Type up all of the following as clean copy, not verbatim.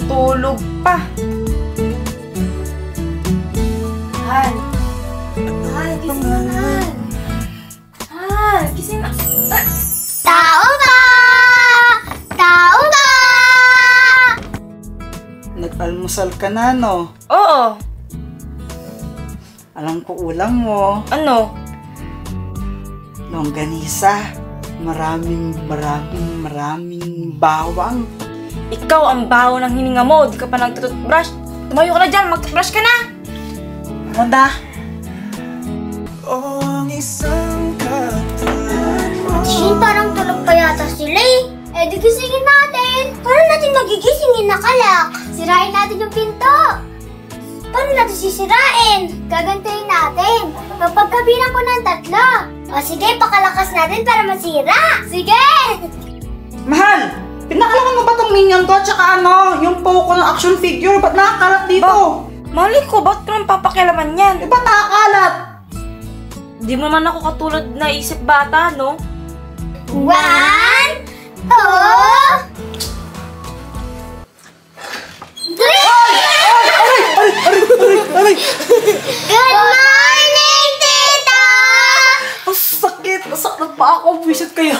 Natutulog pa. Mahal. Mahal, gising na, mahal. Mahal, gising na. Tao ba? Tao ba? Nag-almusal ka na, no? Oo. Alam ko ulam mo. Ano? Longganisa. Maraming bawang. Ikaw ang baho ng hininga mo. Di ka pa nagtututbrush. Tumayo ka na dyan. Mag-toothbrush ka na. Ano na? Gising, parang tulog pa yata sila eh. Eh di gisingin natin. Paano natin magigisingin na kalak? Sirain natin yung pinto. Paano natin sisirain? Gagantayin natin. Kapag kabilang ko ng 3. O sige, pakalakas natin para masira. Sige! Mahal! Pinakalakan mo ba tong minion to? At saka ano, yung Poco ng action figure? Ba't nakakalat dito? Mali ko, ba't ko naman papakialaman yan? Eh, ba't nakakalat? Di mo naman ako katulad na isip bata, no? 1, 2, 3! Aray! Good morning, Tita! Ang sakit! Nasaktan pa ako. Visit kayo.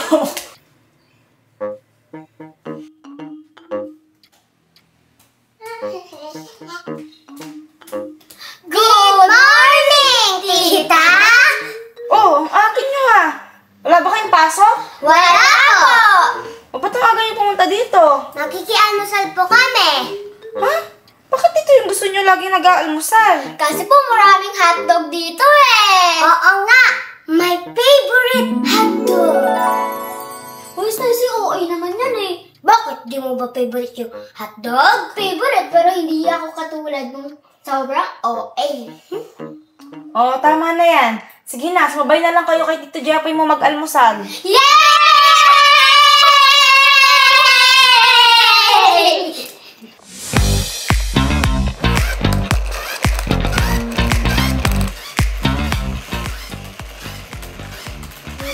Good morning, Tita! Oh, ang akin nyo ha. Wala ba kayong pasok? Wala po! O ba't ang aga nyo pumunta dito? Nakikialmusal po kami. Ha? Bakit dito yung gusto nyo lagi nag-aalmusal? Kasi po maraming hotdog dito eh. Oo nga. My favorite hotdog. Uy, si OA naman yan eh. Bakit? Di mo ba favorite yung hotdog? Favorite, pero hindi ako katulad ng sobrang OA. Oh, tama na yan. Sige na, sumabay na lang kayo kay Tito Jepoy mo mag-almusal. Yay!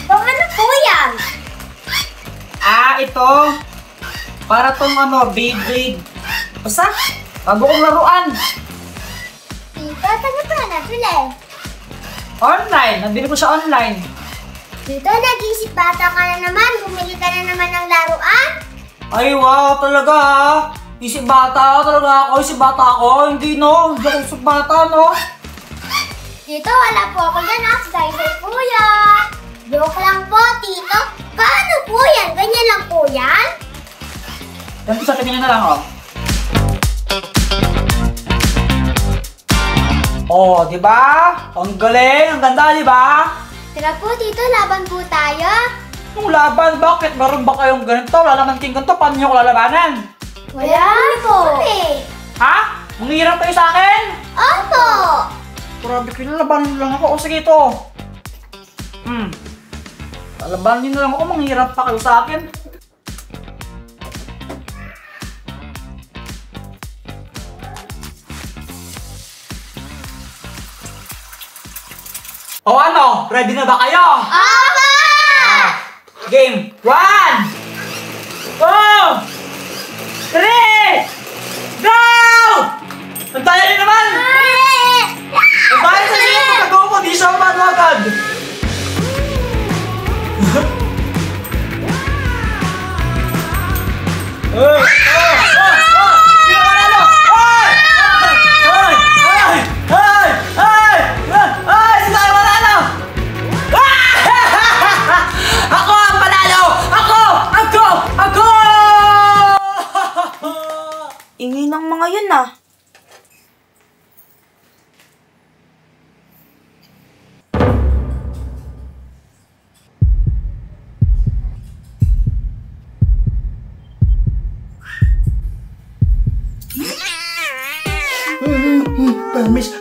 Ano po yan? Ito. Para tong Beyblade. Basta, bago kong laruan. Tita, taga na sila eh. Online. Nabili ko siya online. Tito, nag-isip bata ka na naman. Bumili ka na naman ng laruan. Ay, wow, talaga ha. Isip bata talaga ako. Isip bata ako. Hindi no. Hindi ako isip bata no. Tito, wala po ako ganap. Dahil po yan. Joke lang po, Tito. Paano po yan? Ganyan lang po yan? Ganito sa tingin na lang Oh, di ba? Ang galing, ang ganda, di ba? Tara po, Tito, laban po tayo. Ang laban, bakit? Meron ba kayong ganito? Wala naman king ganito, paano nyo ko lalabanan? Wala po. Ha? Manghirap kayo sa akin? Opo. Grabe, kinalabanan lang ako. O sige ito. Lalabanan nyo na lang ako, manghirap pa kayo sa akin. O ano? Ready na ba kayo? Opo! Game 1 2 3 Go! Nantayan nyo naman! Nantayan sa siya! Pagkago ko, di siya umano agad! Sino ka nalo? Sino ka manalo? Ako ang panalo! Ako! Ingay ng mga yun ah.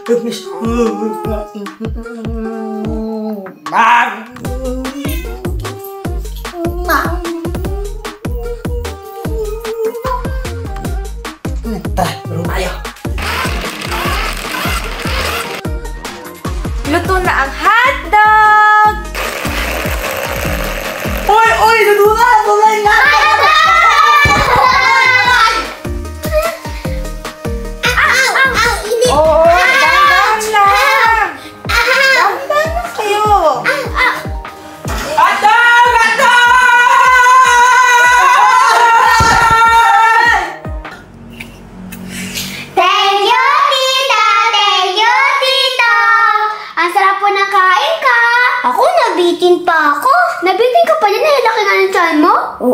Permis. Tara, laro tayo. Luto na ang hotdog! Oy! Nadula! Tulay nga!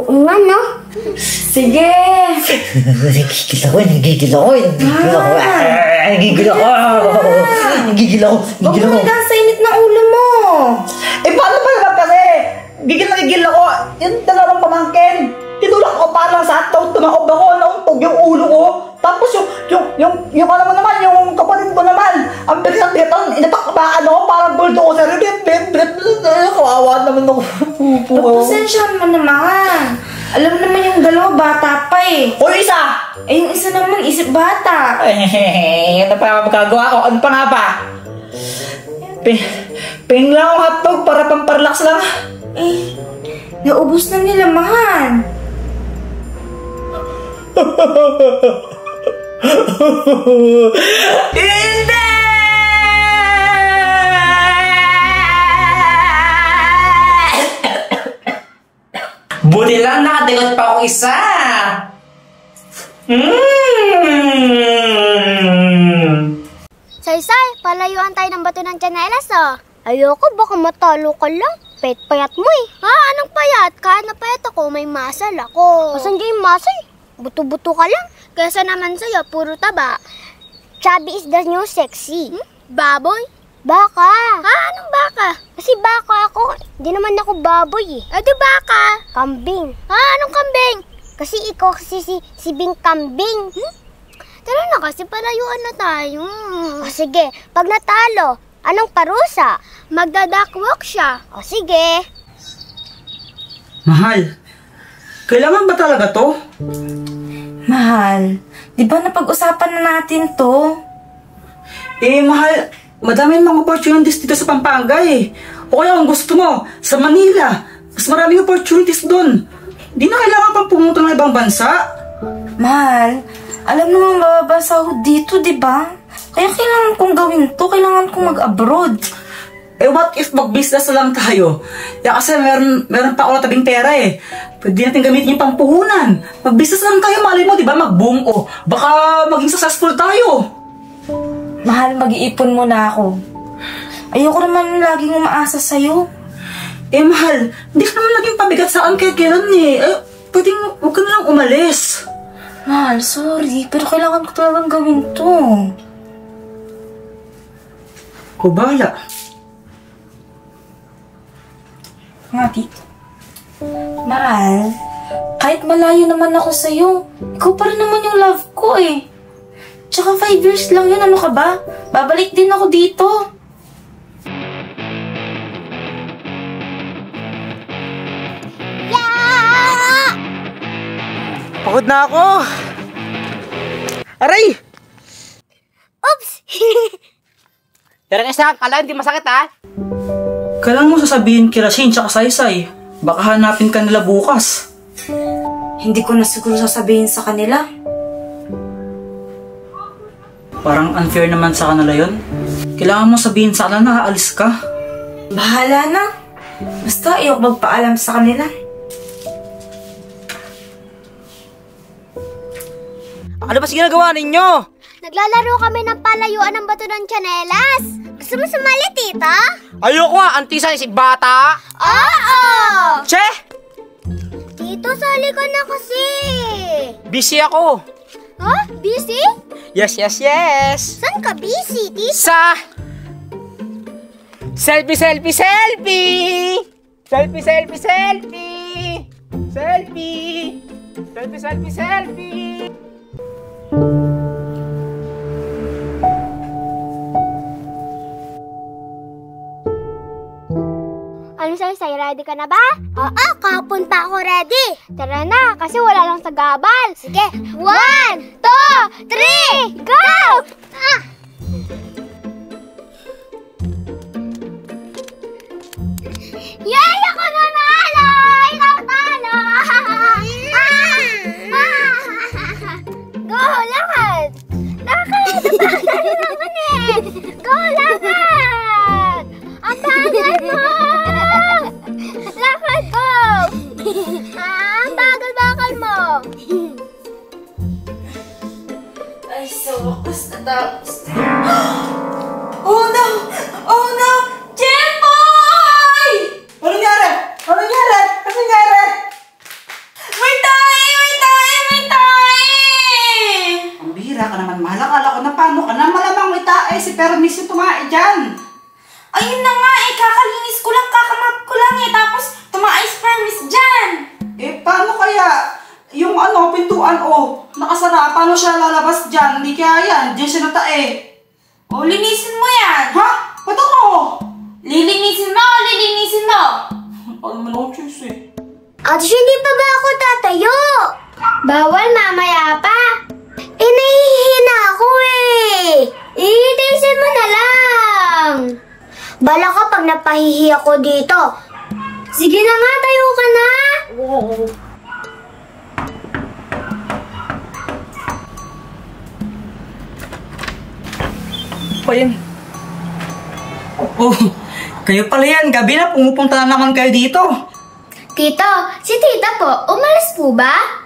Oo nga, no? Sige! Nagigil ako. Nagigil ako. Huwag mo hanggang sa init ng ulo mo! Eh, paano ba naman kasi? Gigil ako. Yung dalawang pamangkin. Tinulak ko parang sa ataw. Tumakob ako. Nauntog yung ulo ko. Tapos yung alam mo naman, yung kapatid ko naman. Ang bigat-bigat. Inatakbaan ako. Parang bulldozer. Kawawa naman ako. Pasensya mo naman. Alam naman yung dalawa bata pa eh. O isa! Eh yung isa naman isip bata. Ano pa magagawa ko? Ano pa nga ba? Pingin lang akong hotdog para pamparelax lang. Eh, naubos na nila, mahal. Hindi! Buti lang nakadagot pa akong isa. Saysay, palayuan tayo ng bato ng tsinelas, oh. Ayoko, baka matalo ka lang. Payat-payat mo eh. Ha? Anong payat? Kahit na payat ako, may muscle ako. Masan yung muscle? Buto-buto ka lang. Kesa naman sa'yo, puro taba. Chubby is the new sexy. Baboy? Baka. Ha? Anong baka? Kasi baka ako. Hindi naman ako baboy eh. Eh di baka? Kambing. Ha? Anong kambing? Kasi ikaw kasi si Bing Kambing. Tara na kasi, palayuan na tayo. O sige, pag natalo, anong parusa? Magdadakwalk siya. O sige. Mahal, kailangan ba talaga to? Mahal, di ba napag-usapan na natin to? Eh, mahal, madaming mga opportunities dito sa Pampanga eh. O kaya kung gusto mo, sa Manila, mas maraming opportunities doon. Di na kailangan pang pumunta ng ibang bansa. Mahal, alam naman bababa sahod dito, di ba? Kaya kailangan kong gawin to, kailangan kong mag-abroad. Eh, what if mag-business na lang tayo? Kasi meron pa ako na tabing pera eh. Pwede natin gamitin yung pampuhunan. Mag-business lang tayo, malay mo, di ba? Mag-boom o baka maging successful tayo. Mahal, mag-iipon muna ako. Ayoko naman laging umaasa sa'yo. Eh, mahal, hindi ka naman naging pabigat sa akin kahit kailan eh. Pwedeng huwag ka na lang umalis. Mahal, sorry, pero kailangan ko talagang gawin to. O, bahala. Nga, tito. Mahal, kahit malayo naman ako sa'yo, ikaw pa rin naman yung love ko eh. Tsaka 5 years lang yun, ano ka ba? Babalik din ako dito. Yeah! Pagod na ako! Aray! Oops! Tara na isa, kala hindi masakit ha? Kailangan mo sasabihin kila Shane tsaka Saysay. Baka hanapin ka nila bukas. Hindi ko na siguro sasabihin sa kanila. Parang unfair naman sa kanila yon. Kailangan mo sabihin sa kanila na aalis ka. Bahala na. Basta ayoko magpaalam sa kanila. Ano ba ginagawa ninyo? Naglalaro kami ng palayuan ng bato ng tsinelas. Gusto mo sumali, tita? Ayoko nga, antisan si bata! Oo! Che! Tito, sali ka na kasi. Busy ako! Ha? Busy? Yes, yes, yes! Saan ka busy, tita? Sa... Selfie, selfie, selfie! Selfie, selfie, selfie! Selfie! Selfie, selfie, selfie! Ano Saysay, ready ka na ba? Oo, kahapon pa ako ready. Tara na, kasi wala lang sa gabal. Sige, 1, 2, 3, go! Yay! Ako nanalo! Ikaw talo! Go, lakad! Lakad! Ang bagal naman eh! Go, lakad! Ang bagal mo! Lakad, go! Ang bagal-bagal mo! Ay, so wakas natapos. Oh no! Oh no! Jempoy! Ano nangyari? Ano nangyari? Ano nangyari? ano ka na? Malamang may tae si Permis yung tumae dyan. Ayun na nga eh, kakalinis ko lang, kakamap ko lang eh, tapos tumaayos Permis dyan. Eh, paano kaya yung ano, pintuan nakasara, paano siya lalabas dyan? Hindi kaya yan, dyan siya natae. O, linisin mo yan. Ha? Ba't ako? Lilinisin mo, lilinisin mo. Ano naman ako choose eh. Ate, hindi pa ba ako tatayo? Bawal, mamaya pa. Nahihina ako eh. Ihitisin mo na lang. Bala ka pag napahihi ako dito. Sige na nga, tayo ka na. Pa yan. Oh, kayo pala yan. Gabi na, pumupunta na naman kayo dito. Tito, si tita po, umalis po ba?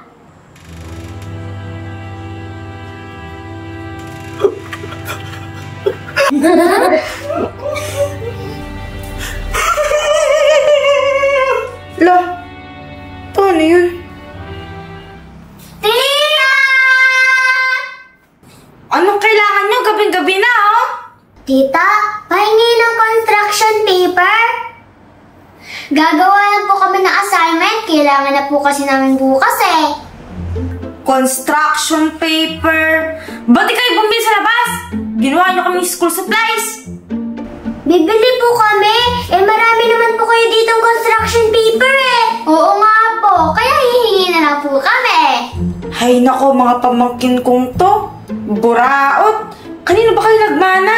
Lo, paano yun? Tita! Anong kailangan nyo? Gabing-gabi na, oh. Tita, pahingi ng construction paper? Gagawa lang po kami ng assignment. Kailangan na po kasi namin bukas eh. Construction paper. Ba't di kayo bumili sa labas? Ginawa nyo kami school supplies. Bibili po kami. Marami naman po kayo ditong construction paper eh. Oo nga po. Kaya hihingi na lang po kami. Hay nako, mga pamangkin kong to. Buraot. Kanino ba kayo nagmana?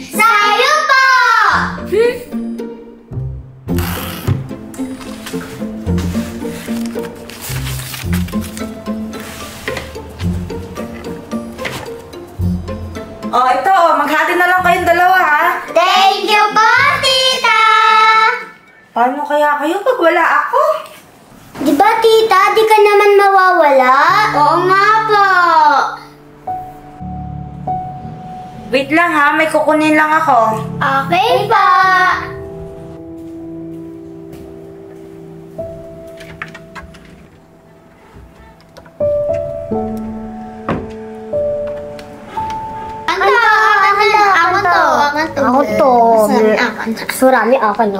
Sa'yo po! Oh, ito, maghati na lang kayong dalawa, ha? Thank you po, tita! Paano kaya kayo pag wala ako? Di ba, tita? Di ka naman mawawala? Oo nga po. Wait lang, ha? May kukunin lang ako. Okay pa. Ako to. Surami akin.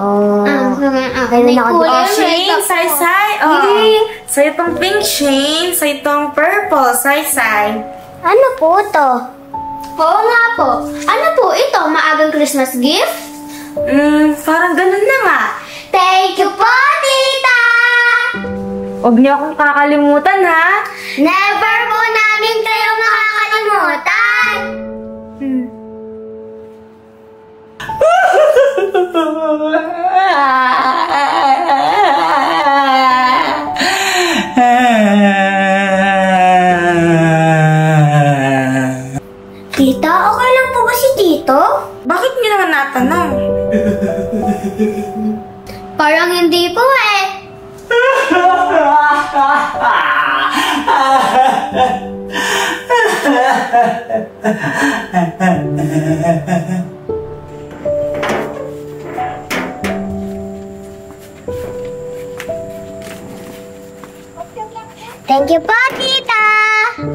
May kulay. Shane, say-say. So, itong pink Shane. So, itong purple, say-say. Ano po to? Oo nga po. Ano po ito? Maagang Christmas gift? Parang ganun na nga. Thank you po, tita! Huwag niyo akong kakalimutan, ha? Never po namin kayo makakalimutan! Tita, okay lang po ba si Tito? Bakit niyo naman natanong? Parang hindi po eh. Thank you po, tita!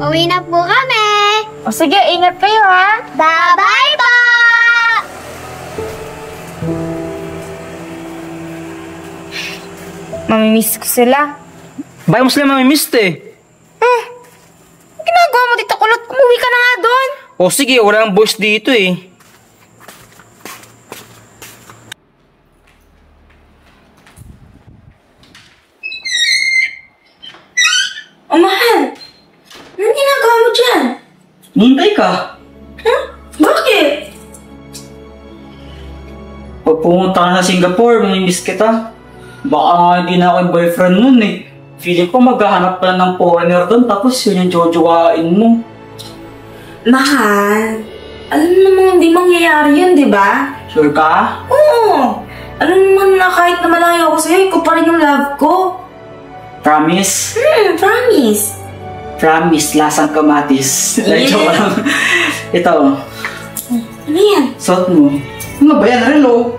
Uwi na po kami! O sige, ingat kayo, ha? Bye-bye po! Mamimiss ko sila. Bakit mo sila mamimiss eh? Ang ginagawa mo dito, kulot? Umuwi ka na nga doon. O sige, wala ang boss dito eh. O, mahal. Anong ginagawa mo dyan? Nuntay ka. Bakit? Pag pumunta ka na sa Singapore, mamimiss kita. Baka nga hindi na ako yung boyfriend nun eh. Feeling ko maghahanap ka ng foreigner doon, tapos yun yung jojowain mo. Mahal, alam mo namang hindi mangyayari yun, di ba? Sure ka? Oo. Alam mo naman na kahit na malayo ako sa'yo, ikaw pa rin yung love ko. Promise? Promise. Promise, lasang kamatis. Yeah. Joke lang. Ito, Ano yan? suot mo. Ano ba yan, relo?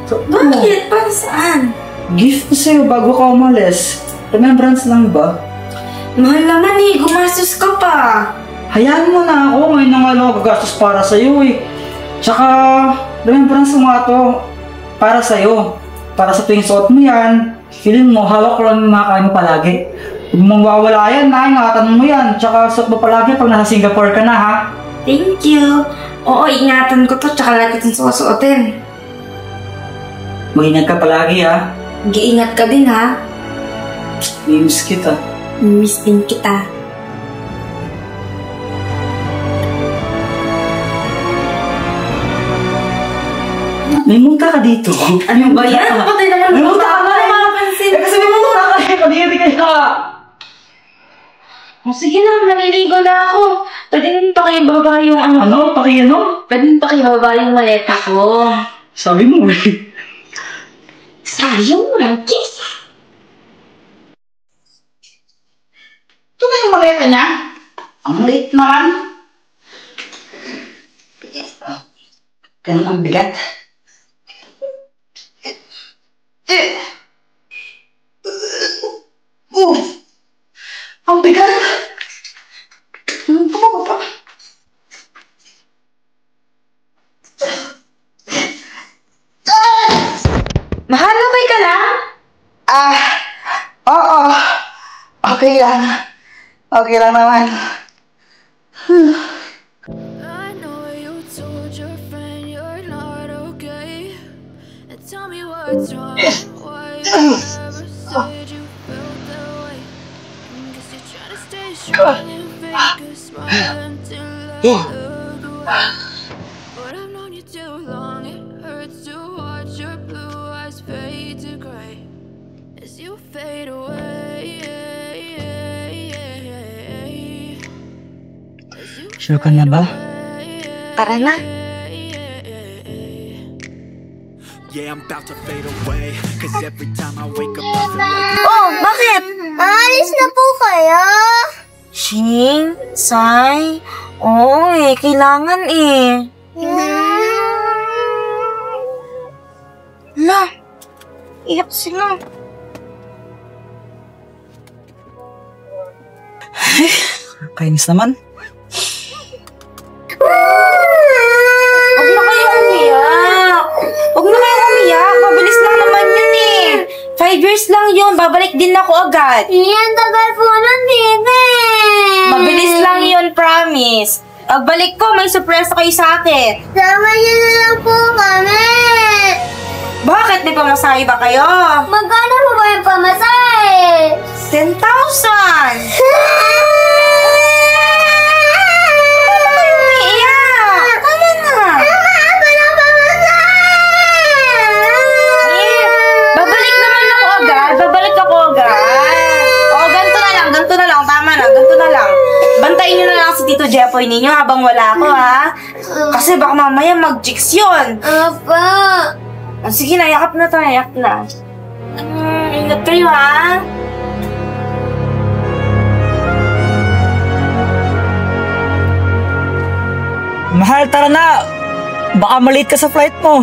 Suot mo. Bakit? Para saan? Gift ko sa'yo bago ka umalis. Remembrance lang ba? Mahal naman eh, gumastos ka pa. hayaan mo na ako. Ngayon na nga lang ako gagastos para sa'yo eh. Tsaka, remembrance mo nga to para sa'yo. Para sa tuwing suot mo yan, feeling mo, hawak ko lang yung mga kain mo palagi. Huwag mong wawala yan, ingatan mo yan. Tsaka suot mo palagi pag nasa Singapore ka na, ha? Thank you. Oo, ingatan ko to, tsaka lagi itong susuotin. Mag-ingat ka palagi, ha? Mag-iingat ka din, ha? Miss kita. Miss din kita. May munta ka dito. Ano ba yan? Patay naman May munta ka na eh. makapansin. Kasi may munta ka eh. Kadiri ka. Oh, sige na, maliligo na ako. Pwede nyo pa kayo baba yung Ano? Paki-ano? Pwede nyo pa kayo baba yung maleta ko. Sabi mo eh. Sayang, Marquis. Ito na yung maleta niya. Ang late naman. Ganun ang bigat. Ang bigat. Pumababa. Mahal, okay ka lang? Oo. Okay lang. Okay lang naman. I know you told your friend you're not okay. And tell me what's wrong. Why you never said you felt that way. Guess you're trying to stay strong and fake a smile until I look away. But I've known you too long. It hurts to watch your blue eyes fade to gray as you fade away. Sure ka na ba? Tara na. Yeah, I'm about to fade away. Cause every time I wake up, I feel like Oh, bakit? Aalis na po kayo? Shing, Sai, oo eh, kailangan eh. La, iyak sila. Kainis naman. Huwag na kayo umiyak. Huwag na kayo umiyak. Mabilis lang naman yun eh. 5 years lang yun. Babalik din ako agad. Iyan, tagal po nun, baby. Mabilis lang yun, promise. Pagbalik ko, may surprise kayo sa akin. Sama niyo na lang po kami. Bakit? May pamasahe ba kayo? Magkano po ba yung pamasahe? 10,000! Bantayin nyo na lang si Tito Jeffoy ninyo habang wala ako, ha? Kasi baka mamaya mag-chicks yun. Apa? Sige na, yakap na tayo, yakap na. Ingat kayo, ha? Mahal, tara na. Baka malate ka sa flight mo.